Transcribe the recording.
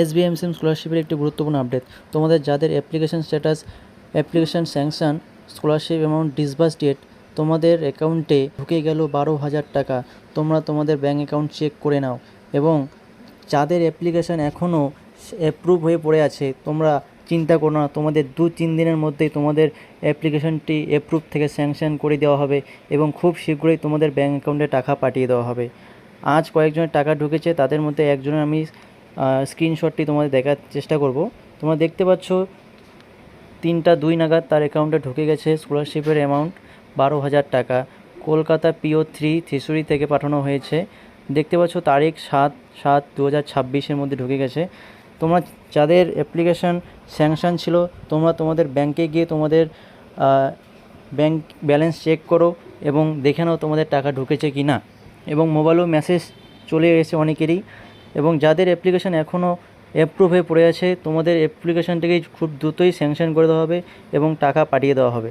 SBMCM স্কলারশিপের একটি গুরুত্বপূর্ণ আপডেট। তোমাদের যাদের application status, application sanction, scholarship amount, disburse date তোমাদের অ্যাকাউন্টে ঢুকে গেল 12,000 টাকা, তোমরা তোমাদের ব্যাঙ্ক অ্যাকাউন্ট চেক করে নাও। এবং যাদের অ্যাপ্লিকেশন এখনও অ্যাপ্রুভ হয়ে পড়ে আছে, তোমরা চিন্তা করো না, তোমাদের 2-3 দিনের মধ্যেই তোমাদের অ্যাপ্লিকেশনটি অ্যাপ্রুভ থেকে স্যাংশন করে দেওয়া হবে এবং খুব শীঘ্রই তোমাদের ব্যাঙ্ক অ্যাকাউন্টে টাকা পাঠিয়ে দেওয়া হবে। আজ কয়েকজনের টাকা ঢুকেছে, তাদের মধ্যে একজনের আমি স্ক্রিনশটটি তোমাদের দেখার চেষ্টা করব। তোমরা দেখতে পাচ্ছ 3:02 নাগাদ তার অ্যাকাউন্টে ঢুকে গেছে স্কলারশিপের অ্যামাউন্ট 12,000 টাকা। কলকাতা PO3 থ্রিসুরি থেকে পাঠানো হয়েছে। দেখতে পাচ্ছ তারিখ 7/7/2026 মধ্যে ঢুকে গেছে। তোমরা যাদের অ্যাপ্লিকেশান স্যাংশন ছিল, তোমরা তোমাদের ব্যাংকে গিয়ে তোমাদের ব্যাংক ব্যালেন্স চেক করো এবং দেখে নাও তোমাদের টাকা ঢুকেছে কি না। এবং মোবাইলেও মেসেজ চলে এসেছে অনেকেরই। এবং যাদের অ্যাপ্লিকেশান এখনও অ্যাপ্রুভ হয়ে পড়ে আছে, তোমাদের অ্যাপ্লিকেশানটিকে খুব দ্রুতই স্যাংশন করে দেওয়া হবে এবং টাকা পাঠিয়ে দেওয়া হবে।